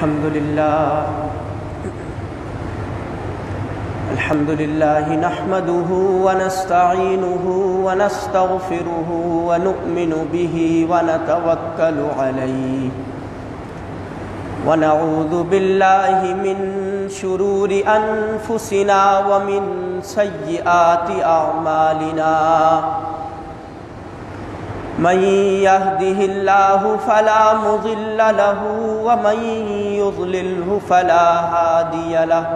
الحمد لله نحمده ونستعينه ونستغفره ونؤمن به ونتوكل عليه ونعوذ بالله من شرور أنفسنا ومن سيئات أعمالنا من يهده الله فلا مضل له ومن يضلله فلا هادي له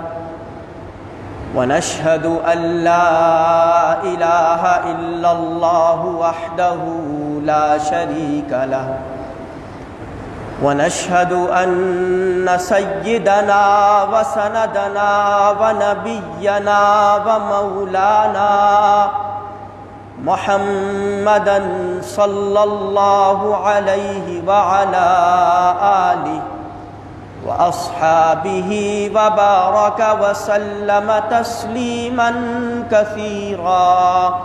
ونشهد أن لا إله إلا الله وحده لا شريك له ونشهد أن سيدنا وسندنا ونبينا ومولانا محمدا صلى الله عليه وعلى آله وأصحابه وبارك وسلم تسليما كثيرا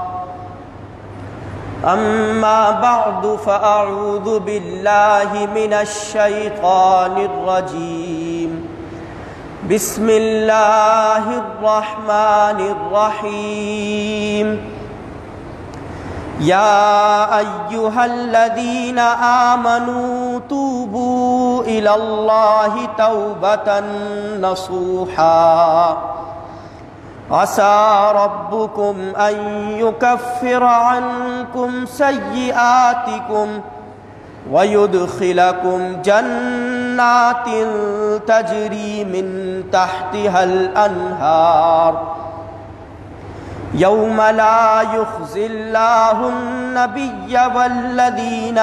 أما بعد فأعوذ بالله من الشيطان الرجيم بسم الله الرحمن الرحيم يا أيها الذين آمنوا توبوا إلى الله توبة نصوحا عسى ربكم أن يكفر عنكم سيئاتكم ويدخلكم جنات تجري من تحتها الأنهار يوم لا يخزي الله النبي والذين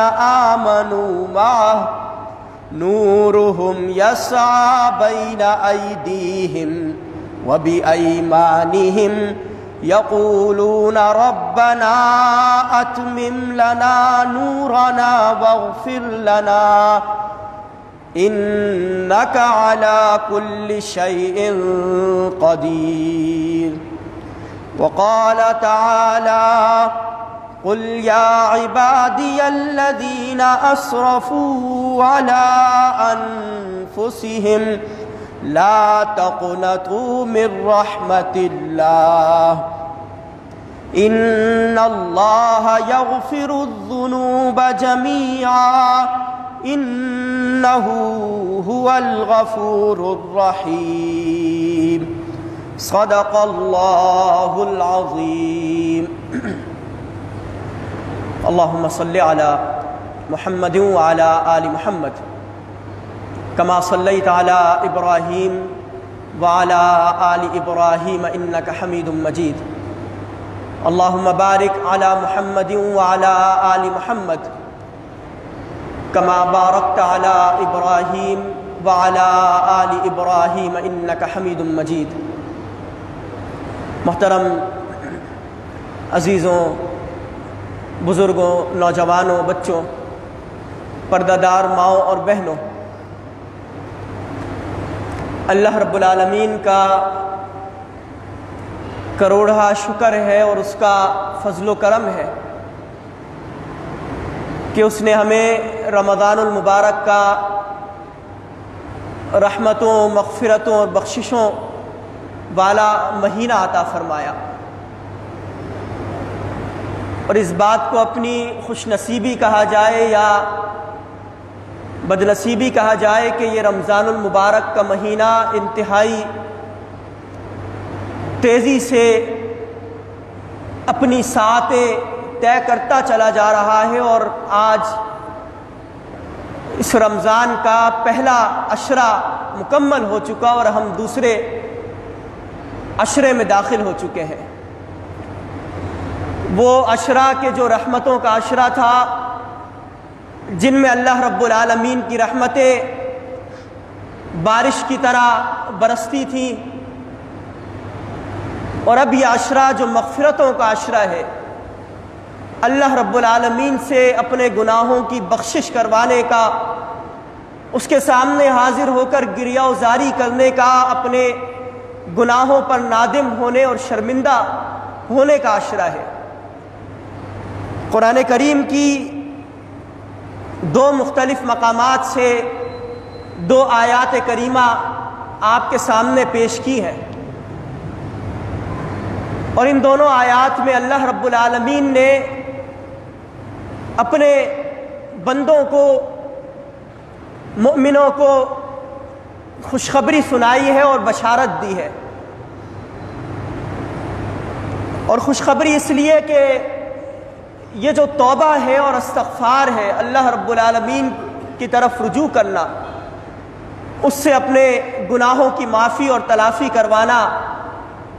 آمنوا معه نورهم يسعى بين أيديهم وبأيمانهم يقولون ربنا أتمم لنا نورنا واغفر لنا إنك على كل شيء قدير وقال تعالى قل يا عبادي الذين أسرفوا على أنفسهم لا تقنطوا من رحمة الله إن الله يغفر الذنوب جميعا إنه هو الغفور الرحيم صدق الله العظيم اللهم صل على محمد وعلى آل محمد كما صليت على إبراهيم وعلى آل إبراهيم إنك حميد مجيد اللهم بارك على محمد وعلى آل محمد كما باركت على إبراهيم وعلى آل إبراهيم إنك حميد مجيد محترم عزیزوں، بزرگوں، نوجوانوں، بچوں، پردہ دار ماؤں اور بہنوں، اللہ رب العالمین کا کروڑہ شکر ہے اور اس کا فضل و کرم ہے کہ اس نے ہمیں رمضان المبارک کا رحمتوں، مغفرتوں اور بخششوں والا مہینہ عطا فرمایا، اور اس بات کو اپنی خوش نصیبی کہا جائے یا بد نصیبی کہا جائے کہ یہ رمضان المبارک کا مہینہ انتہائی تیزی سے اپنی ساعتیں طے کرتا چلا جا رہا ہے، اور آج اس رمضان کا پہلا عشرہ مکمل ہو چکا اور ہم دوسرے عشرے میں داخل ہو چکے ہیں۔ وہ عشرہ کے جو رحمتوں کا عشرہ تھا، جن میں اللہ رب العالمین کی رحمتیں بارش کی طرح برستی تھیں، اور اب یہ عشرہ جو مغفرتوں کا عشرہ ہے، اللہ رب العالمین سے اپنے گناہوں کی بخشش کروانے کا، اس کے سامنے حاضر ہو کر گریہ وزاری کرنے کا، اپنے گناہوں پر نادم ہونے اور شرمندہ ہونے کا عشرہ ہے۔ قرآن کریم کی دو مختلف مقامات سے دو آیات کریمہ آپ کے سامنے پیش کی ہیں، اور ان دونوں آیات میں اللہ رب العالمین نے اپنے بندوں کو، مؤمنوں کو خوشخبری سنائی ہے اور بشارت دی ہے۔ اور خوشخبری اس لیے کہ یہ جو توبہ ہے اور استغفار ہے، اللہ رب العالمین کی طرف رجوع کرنا، اس سے اپنے گناہوں کی معافی اور تلافی کروانا،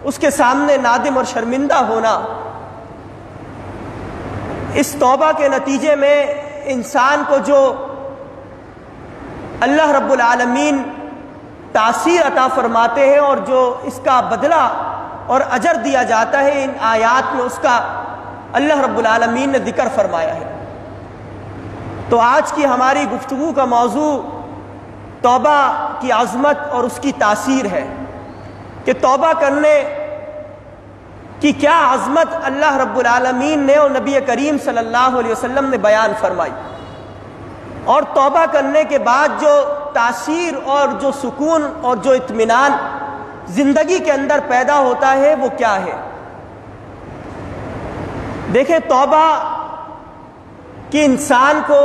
اس کے سامنے نادم اور شرمندہ ہونا، اس توبہ کے نتیجے میں انسان کو جو اللہ رب العالمین تاثیر عطا فرماتے ہیں اور جو اس کا بدلہ اور اجر دیا جاتا ہے، ان آیات میں اس کا اللہ رب العالمین نے ذکر فرمایا ہے۔ تو آج کی ہماری گفتگو کا موضوع توبہ کی عظمت اور اس کی تاثیر ہے کہ توبہ کرنے کی کیا عظمت اللہ رب العالمین نے اور نبی کریم صلی اللہ علیہ وسلم نے بیان فرمائی، اور توبہ کرنے کے بعد جو تاثیر اور جو سکون اور جو اطمینان زندگی کے اندر پیدا ہوتا ہے وہ کیا ہے۔ دیکھیں، توبہ کی انسان کو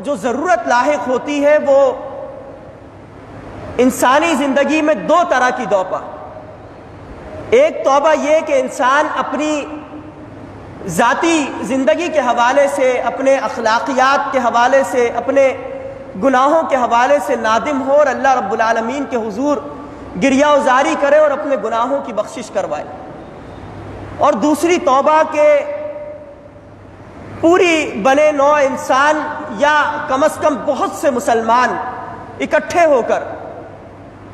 جو ضرورت لاحق ہوتی ہے وہ انسانی زندگی میں دو طرح کی توبہ۔ ایک توبہ یہ کہ انسان اپنی ذاتی زندگی کے حوالے سے، اپنے اخلاقیات کے حوالے سے، اپنے گناہوں کے حوالے سے نادم ہو اور اللہ رب العالمین کے حضور گریہ وزاری کرے اور اپنے گناہوں کی بخشش کروائے۔ اور دوسری توبہ کہ پوری بنے نوع انسان یا کم از کم بہت سے مسلمان اکٹھے ہو کر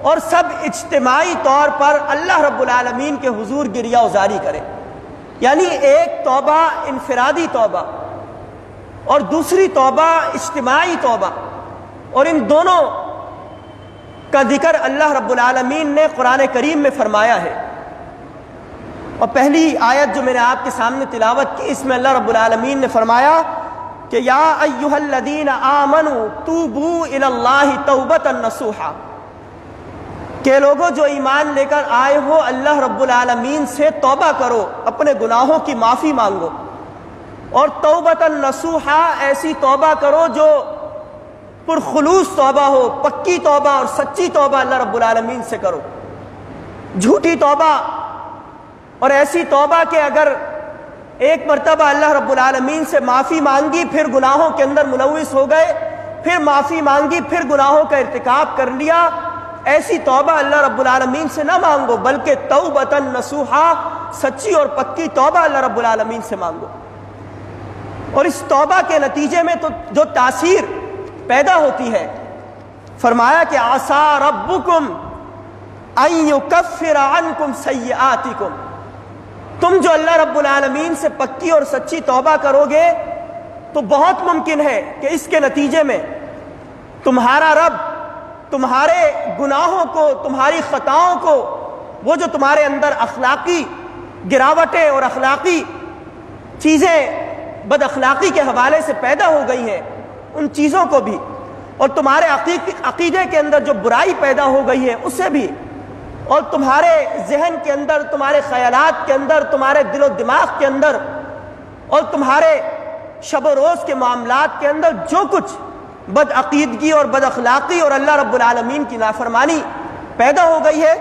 اور سب اجتماعی طور پر اللہ رب العالمین کے حضور گریہ وزاری کرے، یعنی ایک توبہ انفرادی توبہ اور دوسری توبہ اجتماعی توبہ، اور ان دونوں کا ذکر اللہ رب العالمین نے قرآن کریم میں فرمایا ہے۔ اور پہلی آیت جو میں نے آپ کے سامنے تلاوت کی، اس میں اللہ رب العالمین نے فرمایا کہ یا ایھا الذین آمنوا توبوا الی اللہ توبۃ نصوحا، کہ لوگوں جو ایمان لے کر آئے ہو اللہ رب العالمین سے توبہ کرو، اپنے گناہوں کی معافی مانگو، اور توبۃ نصوحا، ایسی توبہ کرو جو پرخلوص توبہ ہو، پکی توبہ اور سچی توبہ اللہ رب العالمین سے کرو، جھوٹی توبہ اور ایسی توبہ کہ اگر ایک مرتبہ اللہ رب العالمین سے معافی مانگی، پھر گناہوں کے اندر ملوث ہو گئے، پھر معافی مانگی، پھر گناہوں کا ارتکاب کر لیا، ایسی توبہ اللہ رب العالمین سے نہ مانگو، بلکہ توبۃ نصوحا، سچی اور پکی توبہ اللہ رب العالمین سے مانگو۔ اور اس توبہ کے نتیجے میں تو جو تاثیر پیدا ہوتی ہے، فرمایا کہ عسیٰ ربکم ان یکفر عنکم سیئاتکم، تم جو اللہ رب العالمین سے پکی اور سچی توبہ کرو گے تو بہت ممکن ہے کہ اس کے نتیجے میں تمہارا رب تمہارے گناہوں کو، تمہاری خطاؤں کو، وہ جو تمہارے اندر اخلاقی گراوٹیں اور اخلاقی چیزیں بد اخلاقی کے حوالے سے پیدا ہو گئی ہیں، ان چیزوں کو بھی، اور تمہارے عقیدے کے اندر جو برائی پیدا ہو گئی ہے اسے بھی، اور تمہارے ذہن کے اندر، تمہارے خیالات کے اندر، تمہارے دل و دماغ کے اندر، اور تمہارے شب و روز کے معاملات کے اندر جو کچھ بد عقیدگی اور بد اخلاقی اور اللہ رب العالمین کی نافرمانی پیدا ہو گئی ہے،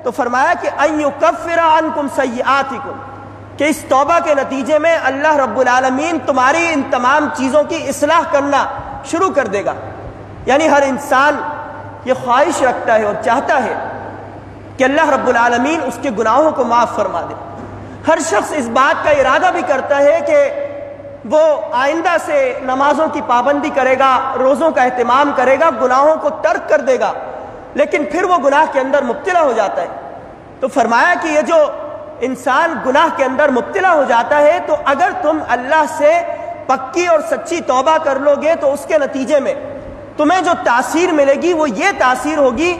تو فرمایا کہ ان یکفر عنکم سیئاتکم، کہ اس توبہ کے نتیجے میں اللہ رب العالمین تمہاری ان تمام چیزوں کی اصلاح کرنا شروع کر دے گا۔ یعنی ہر انسان یہ خواہش رکھتا ہے اور چاہتا ہے کہ اللہ رب العالمین اس کے گناہوں کو معاف فرما دے۔ ہر شخص اس بات کا ارادہ بھی کرتا ہے کہ وہ آئندہ سے نمازوں کی پابندی کرے گا، روزوں کا اہتمام کرے گا، گناہوں کو ترک کر دے گا، لیکن پھر وہ گناہ کے اندر مبتلا ہو جاتا ہے۔ تو فرمایا کہ یہ جو انسان گناہ کے اندر مبتلا ہو جاتا ہے، تو اگر تم اللہ سے پکی اور سچی توبہ کر لو گے تو اس کے نتیجے میں تمہیں جو تاثیر ملے گی وہ یہ تاثیر ہوگی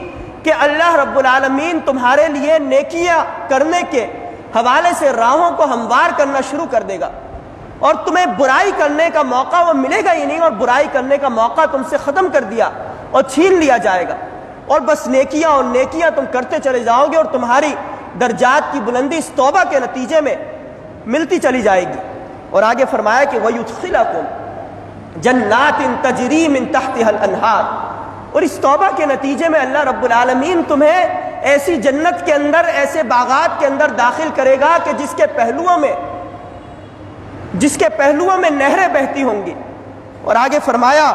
کہ اللہ رب العالمین تمہارے لیے نیکیاں کرنے کے حوالے سے راہوں کو ہموار کرنا شروع کر دے گا، اور تمہیں برائی کرنے کا موقع وہ ملے گا ہی نہیں، اور برائی کرنے کا موقع تم سے ختم کر دیا، اور چھین لیا جائے گا، اور بس نیکیاں اور نیکیاں تم کرتے چلے جاؤ گے، اور تمہاری درجات کی بلندی اس توبہ کے نتیجے میں ملتی چلی جائے گی۔ اور آگے فرمایا کہ وَيُدْخِلَكُمْ جَنَّاتٍ تَجْرِي مِن تَحْتِهَا الْأَنْهَارُ، اور اس توبہ کے نتیجے میں اللہ رب العالمین تمہیں ایسی جنت کے اندر، ایسے باغات کے اندر داخل کرے گا کہ جس کے پہلوؤں میں نہریں بہتی ہوں گی۔ اور آگے فرمایا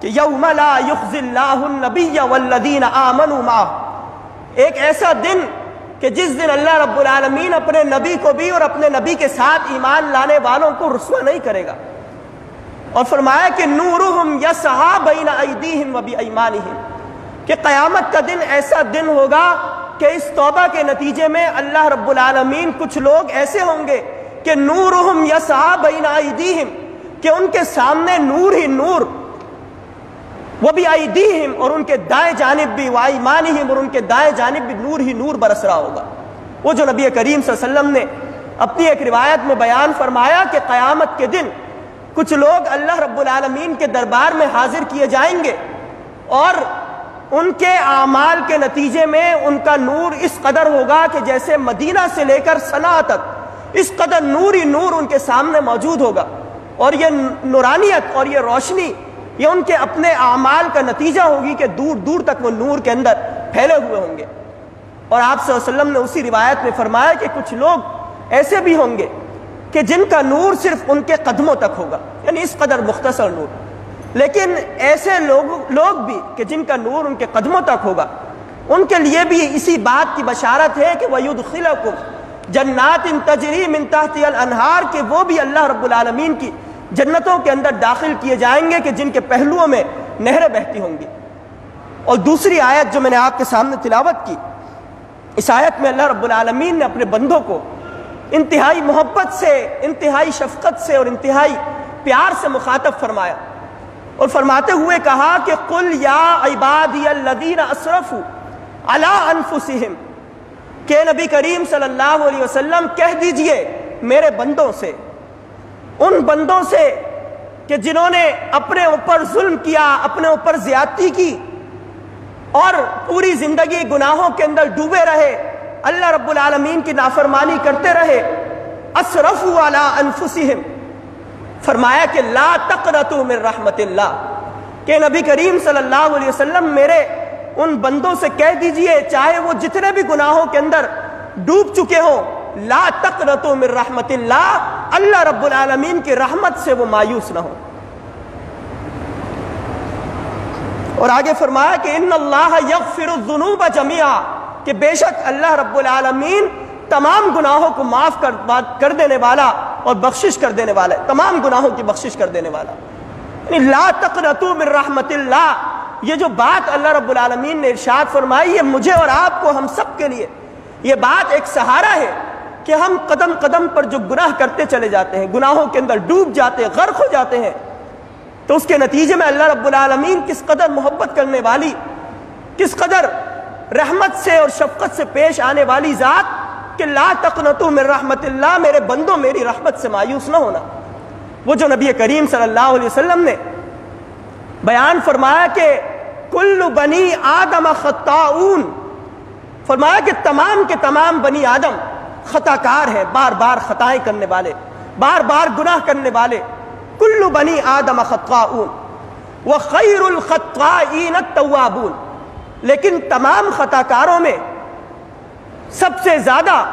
کہ یوم لا یخزی اللہ النبی والذین آمنوا معہ، ایک ایسا دن کہ جس دن اللہ رب العالمین اپنے نبی کو بھی اور اپنے نبی کے ساتھ ایمان لانے والوں کو رسوا نہیں کرے گا۔ اور فرمایا کہ نورہم یسعی بین ایدیہم و بایمانہم، کہ قیامت کا دن ایسا دن ہوگا کہ اس توبہ کے نتیجے میں اللہ رب العالمین کچھ لوگ ایسے ہوں گے کہ نورہم یسعی بین ایدیہم، کہ ان کے سامنے نور ہی نور، وَبِأَيْدِيهِمْ، اور ان کے دائیں جانب بھی، وَأَيْمَانِهِمْ، اور ان کے دائیں جانب بھی نور ہی نور برس رہا ہوگا۔ وہ جو نبی کریم صلی اللہ علیہ وسلم نے اپنی ایک روایت میں بیان فرمایا کہ قیامت کے دن کچھ لوگ اللہ رب العالمین کے دربار میں حاضر کیے جائیں گے، اور ان کے اعمال کے نتیجے میں ان کا نور اس قدر ہوگا کہ جیسے مدینہ سے لے کر صنعا تک اس قدر نور ہی نور ان کے سامنے موجود ہوگا، اور یہ نورانیت اور یہ روشنی یہ ان کے اپنے اعمال کا نتیجہ ہوگی کہ دور دور تک وہ نور کے اندر پھیلے ہوئے ہوں گے۔ اور آپ صلی اللہ علیہ وسلم نے اسی روایت میں فرمایا کہ کچھ لوگ ایسے بھی ہوں گے کہ جن کا نور صرف ان کے قدموں تک ہوگا، یعنی اس قدر مختصر نور، لیکن ایسے لوگ بھی کہ جن کا نور ان کے قدموں تک ہوگا، ان کے لیے بھی اسی بات کی بشارت ہے کہ وَيُدْخِلَكُمْ جَنَّاتٍ تَجْرِي مِن تَحْتِهَا الْأَنْهَارُ، کہ وہ بھی اللہ رب العالمین کی جنتوں کے اندر داخل کیے جائیں گے کہ جن کے پہلوؤں میں نہریں بہتی ہوں گی۔ اور دوسری آیت جو میں نے آپ کے سامنے تلاوت کی، اس آیت میں اللہ رب العالمین نے اپنے بندوں کو انتہائی محبت سے، انتہائی شفقت سے اور انتہائی پیار سے مخاطب فرمایا، اور فرماتے ہوئے کہا کہ قُلْ يَا عِبَادِيَ الَّذِينَ أَسْرَفُوا عَلَىٰ أَنفُسِهِمْ، کہ نبی کریم صلی اللہ علیہ وسلم کہہ دیجئے میرے بندوں سے، ان بندوں سے کہ جنہوں نے اپنے اوپر ظلم کیا، اپنے اوپر زیادتی کی، اور پوری زندگی گناہوں کے اندر ڈوبے رہے، اللہ رب العالمین کی نافرمانی کرتے رہے، اسرفوا علی انفسہم، فرمایا کہ لا تقنطوا من رحمت اللہ، کہ نبی کریم صلی اللہ علیہ وسلم میرے ان بندوں سے کہہ دیجئے چاہے وہ جتنے بھی گناہوں کے اندر ڈوب چکے ہوں، لا تقنطوا من رحمت اللہ، اللہ رب العالمین کی رحمت سے وہ مایوس نہ ہو۔ اور آگے فرمایا کہ ان اللہ یغفر الذنوب جميعا، کہ بے شک اللہ رب العالمین تمام گناہوں کو معاف کر دینے والا اور بخشش کر دینے والا ہے، تمام گناہوں کی بخشش کر دینے والا۔ یعنی لا تقنطوا من رحمت اللہ، یہ جو بات اللہ رب العالمین نے ارشاد فرمائی، یہ مجھے اور آپ کو، ہم سب کے لیے یہ بات ایک سہارا ہے کہ ہم قدم قدم پر جو گناہ کرتے چلے جاتے ہیں، گناہوں کے اندر ڈوب جاتے ہیں، غرق ہو جاتے ہیں، تو اس کے نتیجے میں اللہ رب العالمین کس قدر محبت کرنے والی، کس قدر رحمت سے اور شفقت سے پیش آنے والی ذات کہ لا تقنطوا من رحمت اللہ، میرے بندوں میری رحمت سے مایوس نہ ہونا۔ وہ جو نبی کریم صلی اللہ علیہ وسلم نے بیان فرمایا کہ کل بنی آدم خطاؤن، فرمایا کہ تمام کے تمام بنی آدم خطا کار ہیں، بار بار خطائیں کرنے والے، بار بار گناہ کرنے والے، کل بنی آدم خطاؤن وخیر الخطائین التوابون، لیکن تمام خطا کاروں میں سب سے زیادہ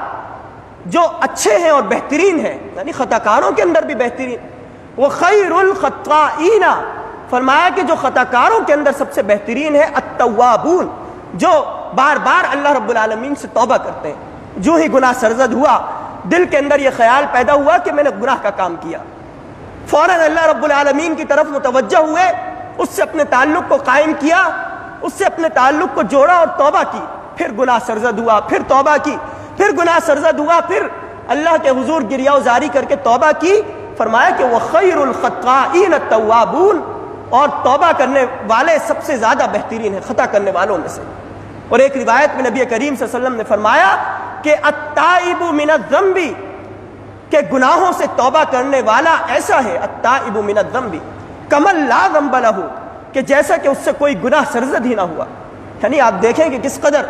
جو اچھے ہیں اور بہترین ہیں، یعنی خطا کاروں کے اندر بھی بہترین، وخیر الخطائین، فرمایا کہ جو خطا کاروں کے اندر سب سے بہترین ہے التوابون، جو بار بار اللہ رب العالمین سے توبہ کرتے ہیں۔ جو ہی گناہ سرزد ہوا، دل کے اندر یہ خیال پیدا ہوا کہ میں نے گناہ کا کام کیا، فوراً اللہ رب العالمین کی طرف متوجہ ہوئے، اس سے اپنے تعلق کو قائم کیا، اس سے اپنے تعلق کو جوڑا اور توبہ کی، پھر گناہ سرزد ہوا، پھر توبہ کی، پھر گناہ سرزد ہوا، پھر اللہ کے حضور گریہ وزاری کر کے توبہ کی۔ فرمایا کہ وَخَيْرُ الْخَطَّائِينَ التَّوَّابُونَ، اور توبہ کرنے والے سب سے زیادہ بہترین ہیں خطا کرنے والوں میں سے۔ اور ایک روایت میں نبی کریم صلی اللہ علیہ وسلم نے فرمایا کہ التائب من الذنب، کہ گناہوں سے توبہ کرنے والا ایسا ہے، التائب من الذنب کمن لا ذنب لہ، کہ جیسا کہ اس سے کوئی گناہ سرزد ہی نہ ہوا۔ یعنی آپ دیکھیں کہ کس قدر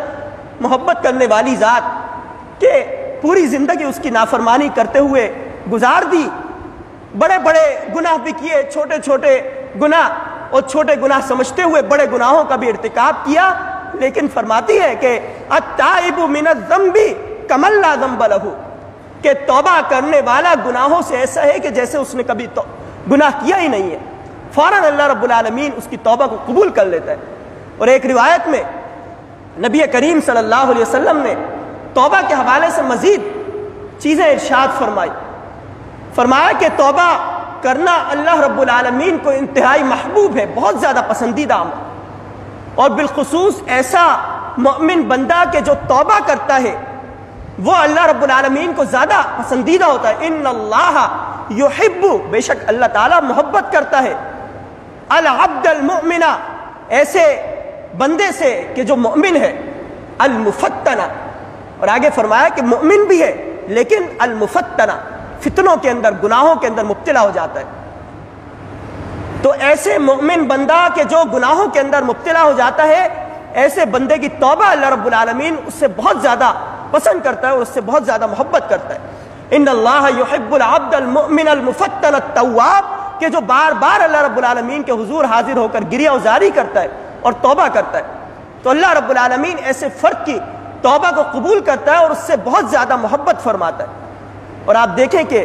محبت کرنے والی ذات کہ پوری زندگی اس کی نافرمانی کرتے ہوئے گزار دی، بڑے بڑے گناہ بھی کیے، چھوٹے چھوٹے گناہ اور چھوٹے گناہ سمجھتے ہوئے بڑے گناہوں کا بھی ارتکاب کیا، لیکن فرماتی ہے کہ التائب من الذنب کمن لا ذنب لہ، کہ توبہ کرنے والا گناہوں سے ایسا ہے کہ جیسے اس نے کبھی گناہ کیا ہی نہیں ہے، فوراً اللہ رب العالمین اس کی توبہ کو قبول کر لیتا ہے۔ اور ایک روایت میں نبی کریم صلی اللہ علیہ وسلم نے توبہ کے حوالے سے مزید چیزیں ارشاد فرمایا کہ توبہ کرنا اللہ رب العالمین کو انتہائی محبوب ہے، بہت زیادہ پسندیدہ عمل، اور بالخصوص ایسا مومن بندہ کہ جو توبہ کرتا ہے وہ اللہ رب العالمین کو زیادہ پسندیدہ ہوتا ہے۔ ان اللہ یحب، بے شک اللہ تعالیٰ محبت کرتا ہے، العبد المؤمن، ایسے بندے سے کہ جو مومن ہے، المفتنہ، اور آگے فرمایا کہ مومن بھی ہے لیکن المفتنہ، فتنوں کے اندر، گناہوں کے اندر مبتلا ہو جاتا ہے۔ تو ایسے مومن بندہ کہ جو گناہوں کے اندر مبتلا ہو جاتا ہے، ایسے بندے کی توبہ اللہ رب العالمین اس سے بہت زیادہ پسند کرتا ہے اور اس سے بہت زیادہ محبت کرتا ہے۔ ان اللہ یحب العبد المؤمن المفتن التواب، کہ جو بار بار اللہ رب العالمین کے حضور حاضر ہو کر گریہ وزاری کرتا ہے اور توبہ کرتا ہے، تو اللہ رب العالمین ایسے فرد کی توبہ کو قبول کرتا ہے اور اس سے بہت زیادہ محبت فرماتا ہے۔ اور آپ دیکھیں کہ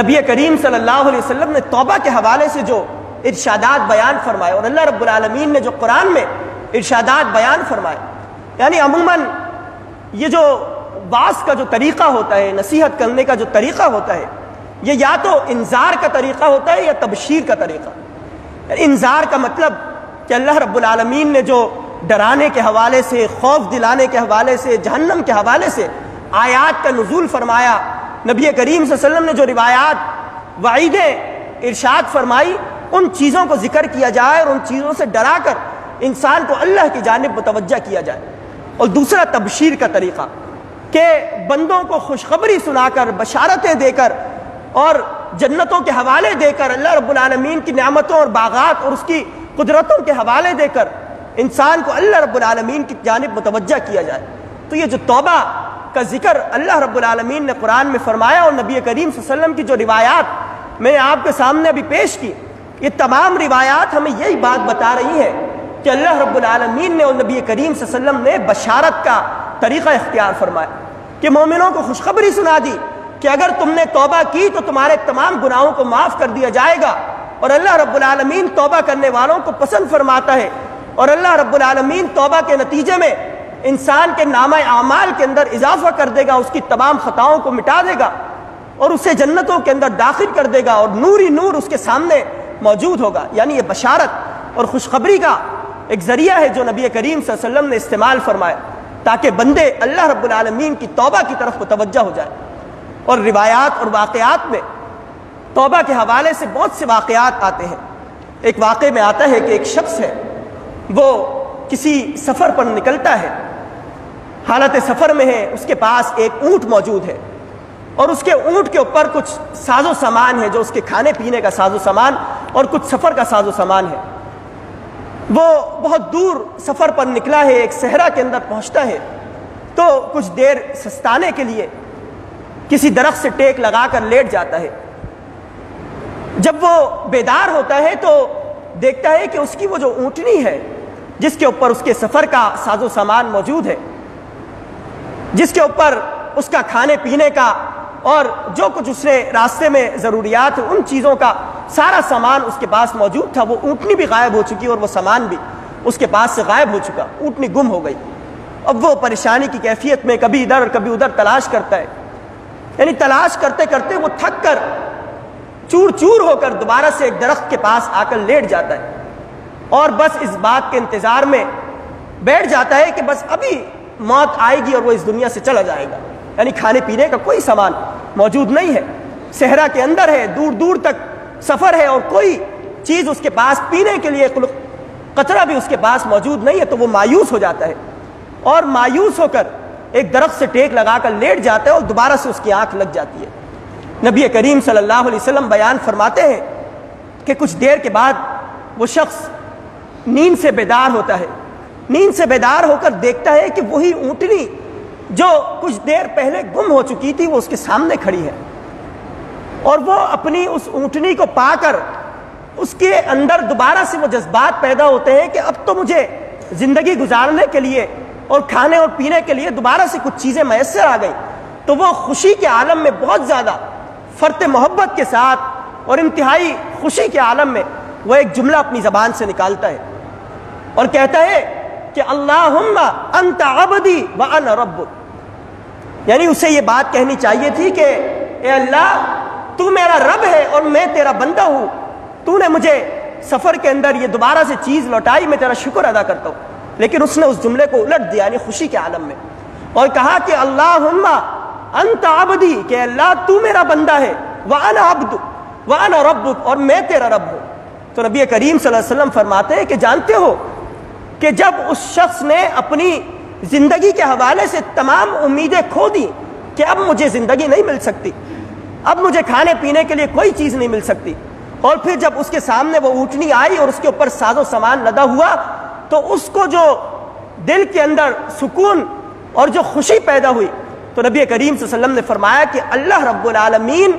نبی کریم صلی اللہ علیہ وسلم نے توبہ کے حوالے سے جو ارشادات بیان فرمائے، اور اللہ رب العالمین نے جو قرآن میں ارشادات بیان فرمائے، یعنی عموماً یہ جو وعظ کا جو طریقہ ہوتا ہے، نصیحت کرنے کا جو طریقہ ہوتا ہے، یہ یا تو انذار کا طریقہ ہوتا ہے یا تبشیر کا طریقہ۔ انذار کا مطلب کہ اللہ رب العالمین نے جو ڈرانے کے حوالے سے، خوف دلانے کے حوالے سے، جہنم کے حوالے سے آیات کا نزول فرمایا، نبی کریم صلی اللہ علیہ وسلم نے جو روایات وعیدیں ارشاد فرمائی، ان چیزوں کو ذکر کیا جائے اور ان چیزوں سے ڈرا کر انسان کو اللہ کی جانب متوجہ کیا جائے۔ اور دوسرا تبشیر کا طریقہ کہ بندوں کو خوشخبری سنا کر، بشارتیں دے کر اور جنتوں کے حوالے دے کر، اللہ رب العالمین کی نعمتوں اور باغات اور اس کی قدرتوں کے حوالے دے کر انسان کو اللہ رب العالمین کی جانب متوجہ کیا جائے۔ تو یہ جو توبہ کا ذکر اللہ رب العالمین نے قرآن میں فرمایا اور نبی کریم صلی اللہ علیہ وسلم کی جو روایات میں نے آپ کے سامنے ابھی پیش کی، یہ تمام روایات ہمیں یہی بات بتا رہی ہیں کہ اللہ رب العالمین نے اور نبی کریم صلی اللہ علیہ وسلم نے بشارت کا طریقہ اختیار فرمایا کہ مومنوں کو خوشخبری سنا دی کہ اگر تم نے توبہ کی تو تمہارے تمام گناہوں کو معاف کر دیا جائے گا، اور اللہ رب العالمین توبہ کرنے والوں کو پسند فرماتا ہے، اور اللہ رب العالمین توبہ کے نتیجے میں انسان کے نامہ اعمال کے اندر اضافہ کر دے گا، اس کی تمام خطاؤں کو مٹا دے گا اور اسے جنتوں کے اندر داخل کر دے گا، اور نور ہی نور اس کے سامنے موجود ہوگا۔ یعنی یہ بشارت اور خوشخبری کا ایک ذریعہ ہے جو نبی کریم صلی اللہ علیہ وسلم نے استعمال فرمایا تاکہ بندے اللہ رب العالمین کی توبہ کی طرف متوجہ ہو جائے۔ اور روایات اور واقعات میں توبہ کے حوالے سے بہت سے واقعات آتے ہیں۔ ایک واقعے میں آتا ہے کہ ایک شخص ہے، وہ کسی سفر پر نکلتا ہے، حالت سفر میں ہے، اس کے پاس ایک اونٹ موجود ہے اور اس کے اونٹ کے اوپر کچھ ساز و سامان ہے جو اس کے کھانے پینے کا ساز و سامان اور کچھ سفر کا ساز و سامان ہے۔ وہ بہت دور سفر پر نکلا ہے، ایک صحرا کے اندر پہنچتا ہے تو کچھ دیر سستانے کے لیے کسی درخت سے ٹیک لگا کر لیٹ جاتا ہے۔ جب وہ بیدار ہوتا ہے تو دیکھتا ہے کہ اس کی وہ جو اونٹنی ہے جس کے اوپر اس کے سفر کا ساز و سامان موجود ہے، جس کے اوپر اس کا کھانے پینے کا اور جو کچھ اس نے راستے میں ضروریات ہیں ان چیزوں کا سارا سامان اس کے پاس موجود تھا، وہ اونٹنی بھی غائب ہو چکی اور وہ سامان بھی اس کے پاس سے غائب ہو چکا، اونٹنی گم ہو گئی۔ اب وہ پریشانی کی کیفیت میں کبھی ادھر کبھی ادھر تلاش کرتا ہے، یعنی تلاش کرتے کرتے وہ تھک کر چور چور ہو کر دوبارہ سے ایک درخت کے پاس آ کر لیٹ جاتا ہے اور بس اس بات کے انتظار میں بیٹھ جاتا ہے کہ بس ابھی موت آئے گی اور وہ اس دنیا سے چلا جائے گا۔ یعنی کھانے پینے کا کوئی سامان موجود نہیں ہے، صحرا کے اندر ہے، دور دور تک سفر ہے اور کوئی چیز اس کے پاس پینے کے لیے قطرہ بھی اس کے پاس موجود نہیں ہے، تو وہ مایوس ہو جاتا ہے اور مایوس ہو کر ایک درخت سے ٹیک لگا کر لیٹ جاتا ہے اور دوبارہ سے اس کی آنکھ لگ جاتی ہے۔ نبی کریم صلی اللہ علیہ وسلم بیان فرماتے ہیں کہ کچھ دیر کے بعد وہ شخص نیند سے بیدار ہوتا ہے، نیند سے بیدار ہو کر دیکھتا ہے کہ وہی اونٹنی جو کچھ دیر پہلے گم ہو چکی تھی وہ اس کے سامنے کھڑی ہے، اور وہ اپنی اس اونٹنی کو پا کر اس کے اندر دوبارہ سے وہ جذبات پیدا ہوتے ہیں کہ اب تو مجھے زندگی گزارنے کے لیے اور کھانے اور پینے کے لیے دوبارہ سے کچھ چیزیں میسر آ گئیں، تو وہ خوشی کے عالم میں بہت زیادہ فرط محبت کے ساتھ اور انتہائی خوشی کے عالم میں وہ ایک جملہ اپنی زبان سے نکالتا ہے اور کہتا ہے کہ اللہم انت عبدی وانا ربک، یعنی اسے یہ بات کہنی چاہیے تھی کہ اے اللہ تو میرا رب ہے اور میں تیرا بندہ ہوں، تو نے مجھے سفر کے اندر یہ دوبارہ سے چیز لوٹائی، میں تیرا شکر ادا کرتا ہوں۔ لیکن اس نے اس جملے کو الٹ دیا، یعنی خوشی کے عالم میں، اور کہا کہ اللہم انت عبدی، کہ اللہ تو میرا بندہ ہے، وانا عبد وانا ربک، اور میں تیرا رب ہوں۔ تو نبی کریم صلی اللہ علیہ وسلم فرماتے ہیں کہ جانتے ہو کہ جب اس شخص نے اپنی زندگی کے حوالے سے تمام امیدیں کھو دی کہ اب مجھے زندگی نہیں مل سکتی، اب مجھے کھانے پینے کے لیے کوئی چیز نہیں مل سکتی، اور پھر جب اس کے سامنے وہ اونٹنی آئی اور اس کے اوپر ساز و سامان لدا ہوا تو اس کو جو دل کے اندر سکون اور جو خوشی پیدا ہوئی، تو نبی کریم صلی اللہ علیہ وسلم نے فرمایا کہ اللہ رب العالمین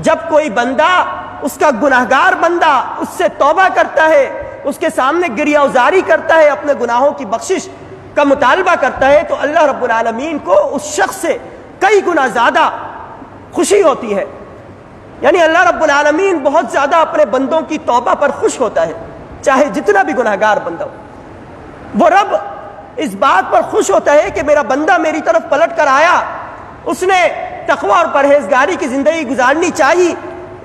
جب کوئی بندہ، اس کا گناہگار بندہ اس سے توبہ کرتا ہے، اس کے سامنے گریہ ازاری کرتا ہے، اپنے گناہوں کی بخشش کا مطالبہ کرتا ہے، تو اللہ رب العالمین کو اس شخص سے کئی گنا زیادہ خوشی ہوتی ہے۔ یعنی اللہ رب العالمین بہت زیادہ اپنے بندوں کی توبہ پر خوش ہوتا ہے، چاہے جتنا بھی گناہگار بندہ ہو۔ وہ رب اس بات پر خوش ہوتا ہے کہ میرا بندہ میری طرف پلٹ کر آیا، اس نے تقوی اور پرہیزگاری کی زندگی گزارنی چاہی،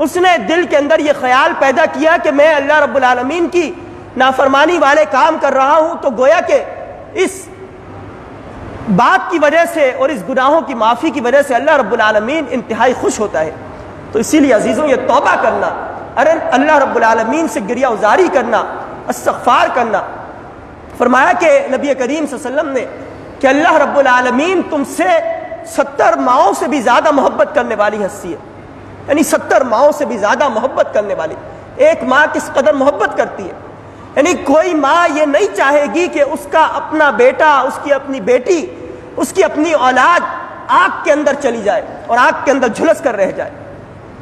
اس نے دل کے اندر یہ خیال پیدا کیا کہ میں اللہ رب العالمین کی نافرمانی والے کام کر رہا ہوں، تو گویا کہ اس بات کی وجہ سے اور اس گناہوں کی معافی کی وجہ سے اللہ رب العالمین انتہائی خوش ہوتا ہے۔ تو اسی لیے عزیزوں یہ توبہ کرنا، ارے اللہ رب العالمین سے گریہ ازاری کرنا، استغفار کرنا، فرمایا کہ نبی کریم صلی اللہ علیہ وسلم نے کہ اللہ رب العالمین تم سے 70 ماؤں سے بھی زیادہ محبت کرنے والی ہستی ہے، یعنی 70 ماؤں سے بھی زیادہ محبت کرنے والی۔ ایک ماں کس قدر محبت کرتی ہے، یعنی کوئی ماں یہ نہیں چاہے گی کہ اس کا اپنا بیٹا، اس کی اپنی بیٹی، اس کی اپنی اولاد آگ کے اندر چلی جائے اور آگ کے اندر جھلس کر رہ جائے۔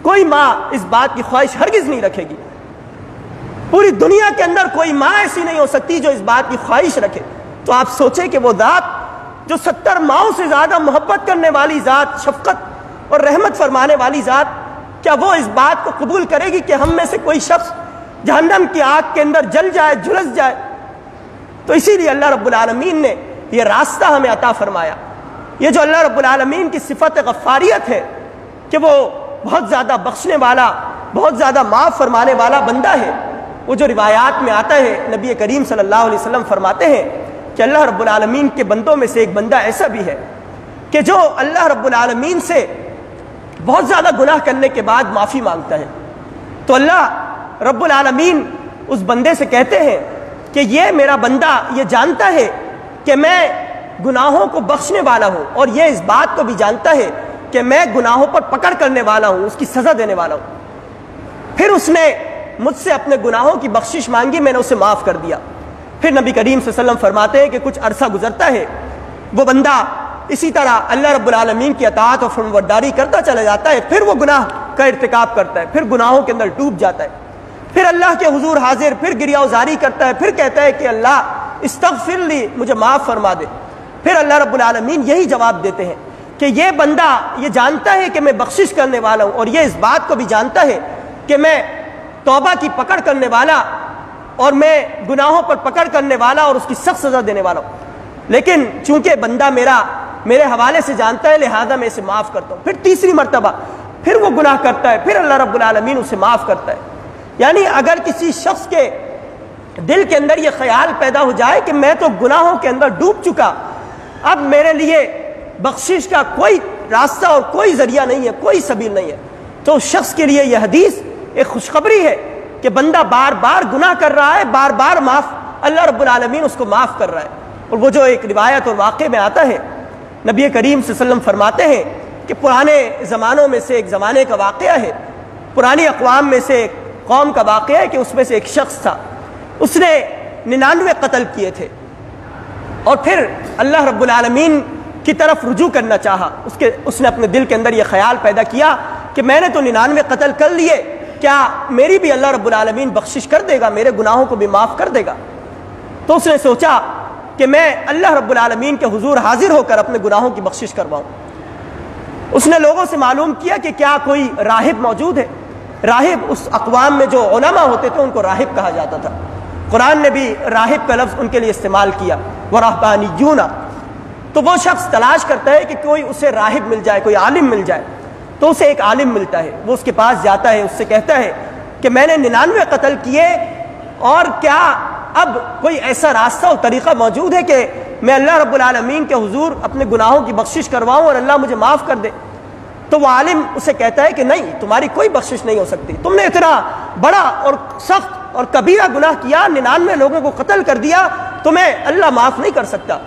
کوئی ماں اس بات کی خواہش ہرگز نہیں رکھے گی، پوری دنیا کے اندر کوئی ماں ایسی نہیں ہو سکتی جو اس بات کی خواہش رکھے۔ تو آپ سوچیں کہ وہ ذات جو 70 ماؤں سے زیادہ محبت کرنے والی ذات، شفقت اور رحمت فرمانے والی ذات، کیا وہ اس بات کو قبول کرے گی کہ ہم میں سے کوئی شخص جہنم کی آگ کے اندر جل جائے، جھلس جائے؟ تو اسی لیے اللہ رب العالمین نے یہ راستہ ہمیں عطا فرمایا۔ یہ جو اللہ رب العالمین کی صفت غفاریت ہے کہ وہ بہت زیادہ بخشنے والا، بہت زیادہ معاف فرمانے والا بندہ ہے، وہ جو روایات میں آتا ہے نبی کریم صلی اللہ علیہ وسلم فرماتے ہیں کہ اللہ رب العالمین کے بندوں میں سے ایک بندہ ایسا بھی ہے کہ جو اللہ رب العالمین سے بہت زیادہ گناہ کرنے کے بعد معافی مانگتا ہے، تو اللہ رب العالمین اس بندے سے کہتے ہیں کہ یہ میرا بندہ یہ جانتا ہے کہ میں گناہوں کو بخشنے والا ہوں، اور یہ اس بات کو بھی جانتا ہے کہ میں گناہوں پر پکڑ کرنے والا ہوں، اس کی سزا دینے والا ہوں۔ پھر اس نے مجھ سے اپنے گناہوں کی بخشش مانگی، میں نے اسے معاف کر دیا۔ پھر نبی کریم صلی اللہ علیہ وسلم فرماتے ہیں کہ کچھ عرصہ گزرتا ہے، وہ بندہ اسی طرح اللہ رب العالمین کی اطاعت اور فرمانبرداری کرتا چلا جاتا ہے، پھر وہ گناہ کا ارتکاب کرتا ہے، پھر گناہوں کے اندر ڈوب جاتا ہے، پھر اللہ کے حضور حاضر، پھر گریہ ازاری کرتا ہے، پھر کہتا ہے کہ اللہ استغفر لی، مجھے معاف فرما دے۔ پھر اللہ رب العالمین یہی جواب دیتے ہیں کہ یہ بندہ یہ جانتا ہے کہ میں بخشش کرنے والا ہوں، اور یہ اس بات کو بھی جانتا ہے کہ میں توبہ کی پکڑ کرنے والا اور میں گناہوں پر پکڑ کرنے والا اور اس کی سخت سزا دینے والا ہوں، لیکن چونکہ بندہ میرے حوالے سے جانتا ہے لہذا میں اسے معاف کرتا ہوں۔ پھر تیسری مرتبہ پھر وہ گناہ کرتا ہے، پھر اللہ رب العالمین اسے معاف کرتا ہے۔ یعنی اگر کسی شخص کے دل کے اندر یہ خیال پیدا ہو جائے کہ میں تو گناہوں کے اندر ڈوب چکا، اب میرے لیے بخشش کا کوئی راستہ اور کوئی ذریعہ نہیں ہے، کوئی سبیل نہیں ہے، تو اس شخص کے لیے یہ حدیث ایک خوشخبری ہے کہ بندہ بار بار گناہ کر رہا ہے، بار بار اللہ رب العالمین اس کو معاف کر رہا ہے۔ اور وہ جو ایک روایت اور واقعے میں آتا ہے، نبی کریم صلی اللہ علیہ وسلم فرماتے ہیں کہ پرانے زمانوں میں سے ایک زمانے کا واقعہ ہے، پرانی اقوام میں سے ایک قوم کا واقعہ ہے کہ اس میں سے ایک شخص تھا اس نے 99 قتل کیے تھے، اور پھر اللہ رب العالمین کی طرف رجوع کرنا چاہا۔ اس نے اپنے دل کے اندر یہ خیال پیدا کیا کہ میں نے تو 99 قتل کر لیے، کیا میری بھی اللہ رب العالمین بخشش کر دے گا، میرے گناہوں کو بھی معاف کر دے گا؟ تو اس نے سوچا کہ میں اللہ رب العالمین کے حضور حاضر ہو کر اپنے گناہوں کی بخشش کرواؤں۔ اس نے لوگوں سے معلوم کیا کہ کیا کوئی راہب موجود ہے۔ راہب اس اقوام میں جو علماء ہوتے تھے ان کو راہب کہا جاتا تھا۔ قرآن نے بھی راہب کا لفظ ان کے لیے استعمال کیا، وَرَهْبَانِيُّونَ۔ تو وہ شخص تلاش کرتا ہے کہ کوئی اسے راہب مل جائے، کوئی عالم مل جائے، تو اسے ایک عالم ملتا ہے، وہ اس کے پاس جاتا ہے، اس سے کہتا ہے کہ میں نے 99 قتل کیے، اور کیا اب کوئی ایسا راستہ اور طریقہ موجود ہے کہ میں اللہ رب العالمین کے حضور اپنے گناہوں کی بخشش کرواؤں اور اللہ مجھے معاف کر دے؟ تو وہ عالم اسے کہتا ہے کہ نہیں، تمہاری کوئی بخشش نہیں ہو سکتی، تم نے اتنا بڑا اور سخت اور کبیرہ گناہ کیا، 99 لوگوں کو قتل کر دیا، تمہیں اللہ معاف نہیں کر سکتا۔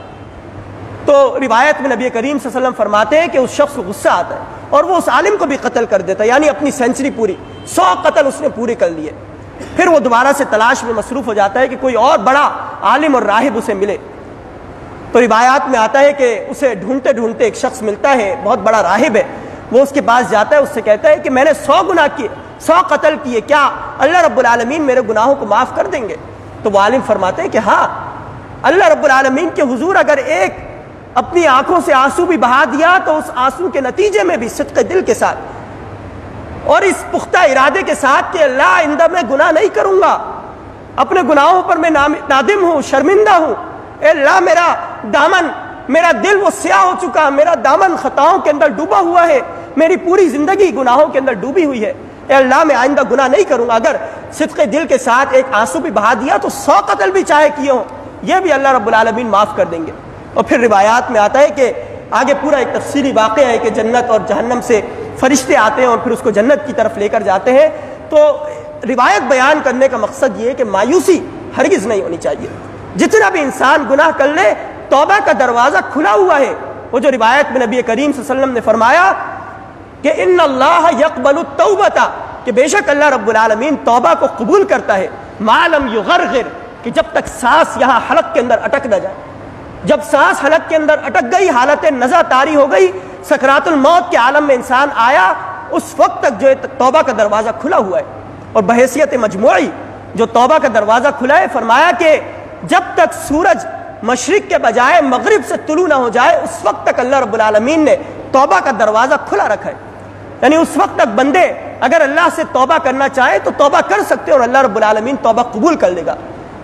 تو روایت میں نبی کریم صلی اللہ علیہ وسلم فرماتے ہیں کہ اس شخص کو غصہ آتا ہے اور وہ اس عالم کو بھی قتل کر دیتا ہے، یعنی اپنی سینچری پوری 100 قتل اس نے پورے کر لیے۔ پھر وہ دوبارہ سے تلاش میں مصروف ہو جاتا ہے کہ کوئی اور بڑا عالم اور راہب اسے ملے۔ تو روایات میں آتا ہے کہ اسے ڈھونڈتے ڈھونڈتے ایک شخص ملتا ہے، بہت بڑا راہب ہے، وہ اس کے پاس جاتا ہے، اس سے کہتا ہے کہ میں نے 100 گناہ کیے، 100 قتل کیے، کیا اللہ رب العالمین میرے گناہوں کو معاف کر دیں گے؟ تو وہ عالم فرماتے ہیں کہ ہاں، اللہ رب العالمین کے حضور اگر ایک اپنی آنکھوں سے آنسو بھی بہا دیا تو اس آنسو کے نتیجے میں بھی صدق دل کے ساتھ اور اس پختہ ارادے کے ساتھ کہ اللہ آئندہ میں گناہ نہیں کروں گا، اپنے گناہوں پر میں نادم ہوں، شرمندہ ہوں، اے اللہ میرا دامن، میرا دل وہ سیاہ ہو چکا، میرا دامن خطاؤں کے اندر ڈوبا ہوا ہے، میری پوری زندگی گناہوں کے اندر ڈوبی ہوئی ہے، اے اللہ میں آئندہ گناہ نہیں کروں گا۔ اگر صدق دل کے ساتھ ایک آنسو بھی بہا دیا تو 100 قتل بھی چاہے کیے ہوں، یہ بھی اللہ رب العالمین معاف کر دیں گے۔ اور پھر روایات میں آتا ہے کہ آگے پورا ایک تفصیلی واقعہ ہے کہ جنت اور جہنم سے فرشتے آتے ہیں اور پھر اس کو جنت کی طرف لے کر جاتے ہیں۔ تو روایت بیان کرنے کا مقصد یہ ہے کہ مایوسی ہرگز نہیں ہونی چاہیے، جتنا بھی انسان گناہ کر لے توبہ کا دروازہ کھلا ہوا ہے۔ وہ جو روایت میں نبی کریم صلی اللہ علیہ وسلم نے فرمایا کہ ان اللہ یقبل التوبۃ، کہ بے شک اللہ رب العالمین توبہ کو قبول کرتا ہے، ما لم یغرغر، کہ جب تک سانس یہاں حلق کے اندر اٹک نہ جائے۔ جب سانس حلق کے اندر اٹک گئی، حالت نزع طاری ہو گئی، سکرات الموت کے عالم میں انسان آیا، اس وقت تک جو ہے توبہ کا دروازہ کھلا ہوا ہے۔ اور بحیثیت مجموعی جو توبہ کا دروازہ کھلا ہے، فرمایا کہ جب تک سورج مشرق کے بجائے مغرب سے طلوع نہ ہو جائے اس وقت تک اللہ رب العالمین نے توبہ کا دروازہ کھلا رکھا ہے، یعنی اس وقت تک بندے اگر اللہ سے توبہ کرنا چاہے تو توبہ کر سکتے ہیں اور اللہ رب العالمین توبہ قبول کر لے گا۔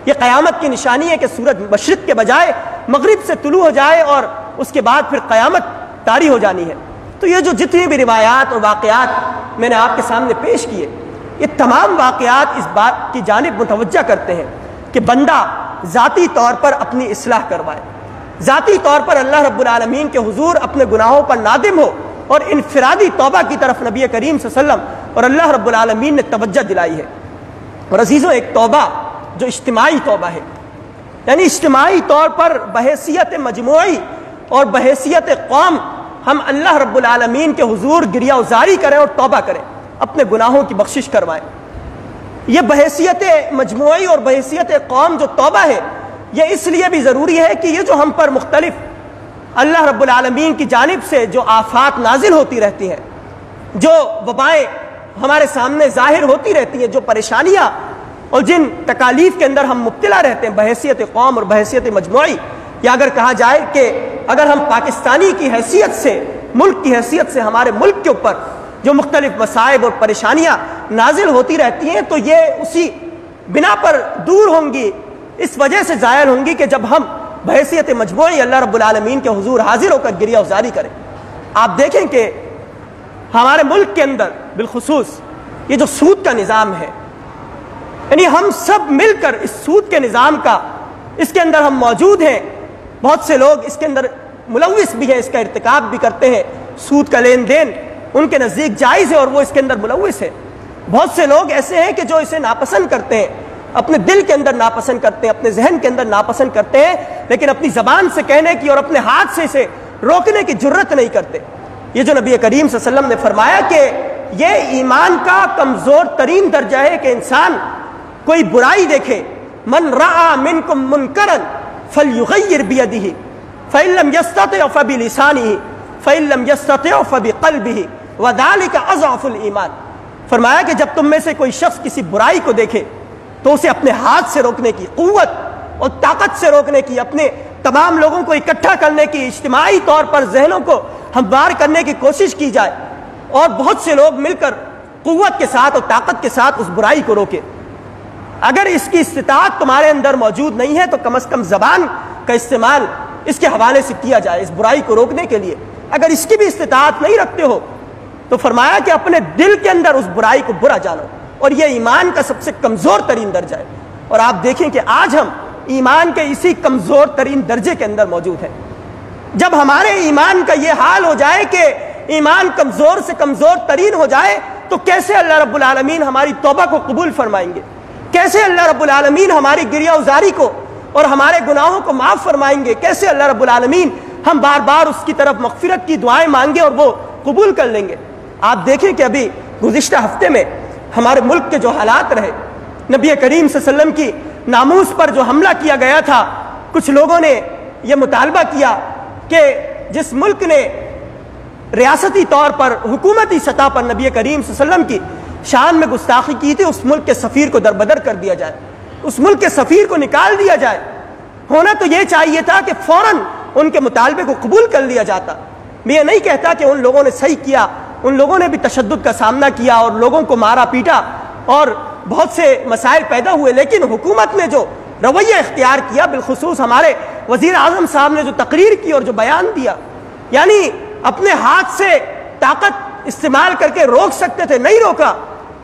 یہ قیامت کی نشانی ہے کہ سورج مشرق کے بجائے مغرب سے طلوع ہو جائے اور اس کے بعد پھر قیامت طاری ہو جانی ہے۔ تو یہ جو جتنی بھی روایات اور واقعات میں نے آپ کے سامنے پیش کیے، یہ تمام واقعات اس بات کی جانب متوجہ کرتے ہیں کہ بندہ ذاتی طور پر اپنی اصلاح کروائے، ذاتی طور پر اللہ رب العالمین کے حضور اپنے گناہوں پر نادم ہو اور انفرادی توبہ کی طرف نبی کریم صلی اللہ علیہ وسلم اور اللہ رب العالمین نے توجہ دلائی ہے۔ اور عزیزوں، ایک توبہ جو اجتماعی توبہ ہے، یعنی اجتماعی طور پر بحیثیت مجموعی اور بحیثیت قوم ہم اللہ رب العالمین کے حضور گریہ وزاری کریں اور توبہ کریں، اپنے گناہوں کی بخشش کروائیں۔ یہ بحیثیت مجموعی اور بحیثیت قوم جو توبہ ہے، یہ اس لیے بھی ضروری ہے کہ یہ جو ہم پر مختلف اللہ رب العالمین کی جانب سے جو آفات نازل ہوتی رہتی ہیں، جو وبائیں ہمارے سامنے ظاہر ہوتی رہتی ہیں، جو پریشانیاں اور جن تکالیف کے اندر ہم مبتلا رہتے ہیں بحیثیت قوم اور بحیثیت مجموعی، یا اگر کہا جائے کہ اگر ہم پاکستانی کی حیثیت سے، ملک کی حیثیت سے ہمارے ملک کے اوپر جو مختلف مصائب اور پریشانیاں نازل ہوتی رہتی ہیں تو یہ اسی بنا پر دور ہوں گی، اس وجہ سے ظاہر ہوں گی کہ جب ہم بحیثیت مجموعی اللہ رب العالمین کے حضور حاضر ہو کر گریہ وزاری کریں۔ آپ دیکھیں کہ ہمارے ملک کے اندر بالخصوص یہ جو سود کا نظام ہے، یعنی ہم سب مل کر اس سود کے نظام کا، اس کے اندر ہم موجود ہیں، بہت سے لوگ اس کے اندر ملوث بھی ہیں، اس کا ارتکاب بھی کرتے ہیں، سود کا لین دین ان کے نزدیک جائز ہے اور وہ اس کے اندر ملوث ہے۔ بہت سے لوگ ایسے ہیں کہ جو اسے ناپسند کرتے ہیں، اپنے دل کے اندر ناپسند کرتے ہیں، اپنے ذہن کے اندر ناپسند کرتے ہیں، لیکن اپنی زبان سے کہنے کی اور اپنے ہاتھ سے اسے روکنے کی جرت نہیں کرتے۔ یہ جو نبی کریم صلی اللہ علیہ وسلم نے فرمایا کہ یہ ایمان کا کمزور ترین درجہ ہے کہ انسان کوئی برائی دیکھے، من رأى منکم منکرا فلیغیر بیدہ فإن لم يستطع فبلسانہ فإن لم يستطع فبقلبہ وذلک اضعف الایمان۔ فرمایا کہ جب تم میں سے کوئی شخص کسی برائی کو دیکھے تو اسے اپنے ہاتھ سے روکنے کی قوت اور طاقت سے روکنے کی، اپنے تمام لوگوں کو اکٹھا کرنے کی، اجتماعی طور پر ذہنوں کو ہموار کرنے کی کوشش کی جائے اور بہت سے لوگ مل کر قوت کے ساتھ اور طاقت کے ساتھ اس برائی کو روکے۔ اگر اس کی استطاعت تمہارے اندر موجود نہیں ہے تو کم از کم زبان کا استعمال اس کے حوالے سے کیا جائے اس برائی کو روکنے کے لیے۔ اگر اس کی بھی استطاعت نہیں رکھتے ہو تو فرمایا کہ اپنے دل کے اندر اس برائی کو برا جانو، اور یہ ایمان کا سب سے کمزور ترین درجہ ہے۔ اور آپ دیکھیں کہ آج ہم ایمان کے اسی کمزور ترین درجے کے اندر موجود ہیں۔ جب ہمارے ایمان کا یہ حال ہو جائے کہ ایمان کمزور سے کمزور ترین ہو جائے تو کیسے اللہ رب العالمین ہماری توبہ کو قبول فرمائیں گے؟ کیسے اللہ رب العالمین ہماری گریہ ازاری کو اور ہمارے گناہوں کو معاف فرمائیں گے؟ کیسے اللہ رب العالمین ہم بار بار اس کی طرف مغفرت کی دعائیں مانگے اور وہ قبول کر لیں گے؟ آپ دیکھیں کہ ابھی گزشتہ ہفتے میں ہمارے ملک کے جو حالات رہے، نبی کریم صلی اللہ علیہ وسلم کی ناموس پر جو حملہ کیا گیا تھا، کچھ لوگوں نے یہ مطالبہ کیا کہ جس ملک نے ریاستی طور پر حکومتی سطح پر نبی کریم صلی اللہ علیہ وسلم کی شان میں گستاخی کی تھی، اس ملک کے سفیر کو دربدر کر دیا جائے، اس ملک کے سفیر کو نکال دیا جائے۔ ہونا تو یہ چاہیے تھا کہ فوراً ان کے مطالبے کو قبول کر لیا جاتا۔ میں یہ نہیں کہتا کہ ان لوگوں نے صحیح کیا، ان لوگوں نے بھی تشدد کا سامنا کیا اور لوگوں کو مارا پیٹا اور بہت سے مسائل پیدا ہوئے، لیکن حکومت نے جو رویہ اختیار کیا، بالخصوص ہمارے وزیر اعظم صاحب نے جو تقریر کی اور جو بیان دیا، یعنی اپنے ہاتھ سے طاقت استعمال کر کے روک سکتے تھے، نہیں روکا۔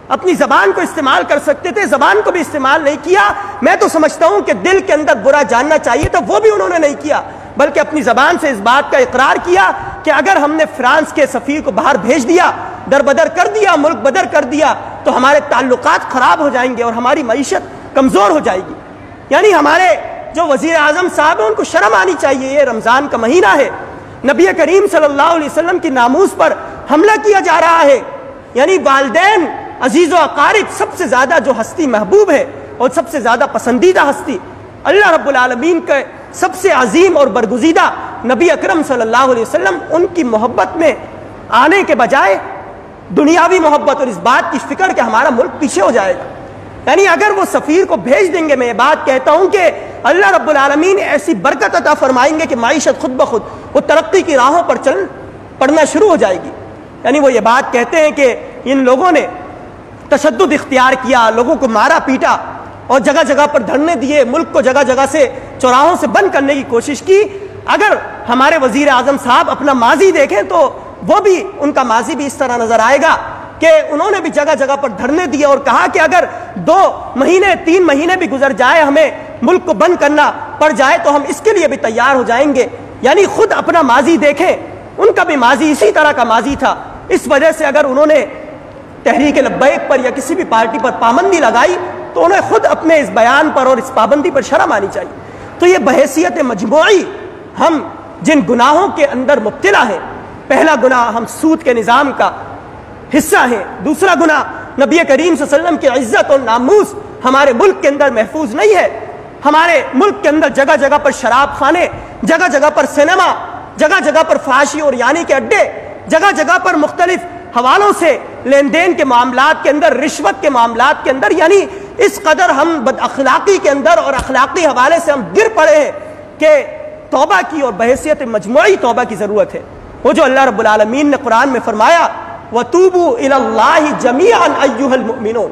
اپنی زبان کو استعمال کر سکتے تھے، زبان کو بھی استعمال نہیں کیا۔ میں تو سمجھتا ہوں کہ دل کے اندر برا جاننا چاہیے تھا، وہ بھی انہوں نے نہیں کیا، بلکہ اپنی زبان سے اس بات کا اقرار کیا کہ اگر ہم نے فرانس کے سفیر کو باہر بھیج دیا، دربدر کر دیا، ملک بدر کر دیا، تو ہمارے تعلقات خراب ہو جائیں گے اور ہماری معیشت کمزور ہو جائے گی۔ یعنی ہمارے جو وزیر اعظم صاحب ہیں ان کو شرم آنی چاہیے، یہ رمضان کا مہینہ ہے، نبی کریم صلی اللہ علیہ وسلم کی ناموس پر حملہ کیا جا رہا ہے۔ یعنی والدین، عزیز و اقارب، سب سے زیادہ جو ہستی محبوب ہے اور سب سے زیادہ پسندیدہ ہستی اللہ رب العالمین کے سب سے عظیم اور برگزیدہ نبی اکرم صلی اللہ علیہ وسلم، ان کی محبت میں آنے کے بجائے دنیاوی محبت اور اس بات کی فکر کہ ہمارا ملک پیچھے ہو جائے گا۔ یعنی اگر وہ سفیر کو بھیج دیں گے، میں یہ بات کہتا ہوں کہ اللہ رب العالمین ایسی برکت عطا فرمائیں گے کہ معیشت خود بخود وہ ترقی کی راہوں پر چل پڑنا شروع ہو جائے گی۔ یعنی وہ یہ بات کہتے ہیں کہ ان لوگوں نے تشدد اختیار کیا، لوگوں کو مارا پیٹا اور جگہ جگہ پر دھرنے دیے، ملک کو جگہ جگہ سے چوراہوں سے بند کرنے کی کوشش کی۔ اگر ہمارے وزیر اعظم صاحب اپنا ماضی دیکھیں تو وہ بھی، ان کا ماضی بھی اس طرح نظر آئے گا کہ انہوں نے بھی جگہ جگہ پر دھرنے دیے اور کہا کہ اگر 2 مہینے 3 مہینے بھی گزر جائے، ہمیں ملک کو بند کرنا پڑ جائے تو ہم اس کے لیے بھی تیار ہو جائیں گے۔ یعنی خود اپنا ماضی دیکھیں، ان کا بھی ماضی اسی طرح کا ماضی تھا۔ اس وجہ سے اگر انہوں نے تحریک لبیک پر یا کسی بھی پارٹی پر پابندی لگائی تو انہیں خود اپنے اس بیان پر اور اس پابندی پر شرم آنی چاہیے۔ تو یہ بحیثیت مجموعی ہم جن گناہوں کے اندر مبتلا ہیں، پہلا گناہ ہم سود کے نظام کا حصہ ہیں، دوسرا گناہ نبی کریم صلی اللہ علیہ وسلم کی عزت اور ناموس ہمارے ملک کے اندر محفوظ نہیں ہے۔ ہمارے ملک کے اندر جگہ جگہ پر شراب خانے، جگہ جگہ پر سینما، جگہ جگہ پر فحاشی اور یعنی کے اڈے، جگہ جگہ پر مختلف حوالوں سے لین دین کے معاملات کے اندر، رشوت کے معاملات کے اندر، یعنی اس قدر ہم بد اخلاقی کے اندر اور اخلاقی حوالے سے ہم گر پڑے ہیں کہ توبہ کی اور بحیثیت مجموعی توبہ کی ضرورت ہے۔ وہ جو اللہ رب العالمین نے قرآن میں فرمایا وَتُوبُوا إِلَى اللَّهِ جَمِيعًا أَيُّهَا الْمُؤْمِنُونَ،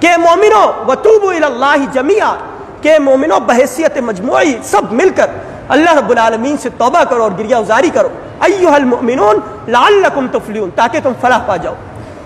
کہ مومنوں وَتُوبُوا إِلَى اللَّهِ جَمِيعًا، کہ مومنوں بحیثیت مجموعی سب مل کر اللہ رب العالمین سے توبہ کرو اور گریہ ازاری کرو، أَيُّهَا الْمُؤْمِنُونَ لَعَلَّكُمْ تُفْلِحُونَ، تاکہ تم فلاح پا جاؤ۔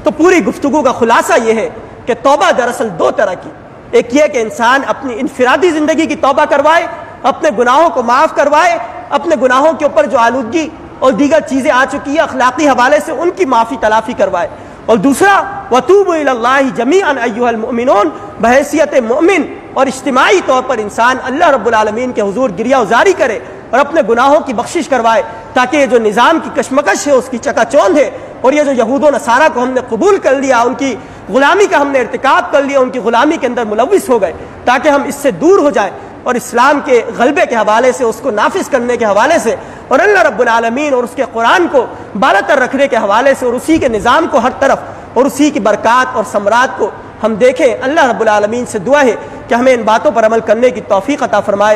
تو پوری گفتگو کا خلاصہ یہ ہے کہ توبہ دراصل 2 طرح کی، ایک یہ کہ انسان اپنی انفرادی زندگی کی توبہ کروائے، اپنے گناہوں کو معاف کروائے، اپنے گناہوں کے اوپر جو آلودگی اور دیگر چیزیں آ چکی ہیں اخلاقی حوالے سے ان کی معافی تلافی کروائے، اور دوسرا وَتُوبُوا إِلَى اللَّهِ جَمِيعًا أَيُّهَا الْمُؤْمِنُونَ، بحیثیت مومن اور اجتماعی طور پر انسان اللہ رب العالمین کے حضور گریہ ازاری کرے اور اپنے گناہوں کی بخشش کروائے، تاکہ یہ جو نظام کی کشمکش ہے اس کی چکا چوندھ ہے، اور یہ جو یہود و نصارہ کو ہم نے قبول کر لیا، ان کی غلامی کا ہم نے ارتکاب کر لیا، ان کی غلامی کے اندر ملوث ہو گئے، تاکہ ہم اس سے دور ہو جائیں اور اسلام کے غلبے کے حوالے سے، اس کو نافذ کرنے کے حوالے سے، اور اللہ رب العالمین اور اس کے قرآن کو بالا تر رکھنے کے حوالے سے، اور اسی کے نظام کو ہر طرف اور اسی کی برکات اور ثمرات کو ہم دیکھیں۔ اللہ رب العالمین سے دعا ہے کہ ہمیں ان باتوں پر عمل کرنے کی توفیق عطا فرمائے۔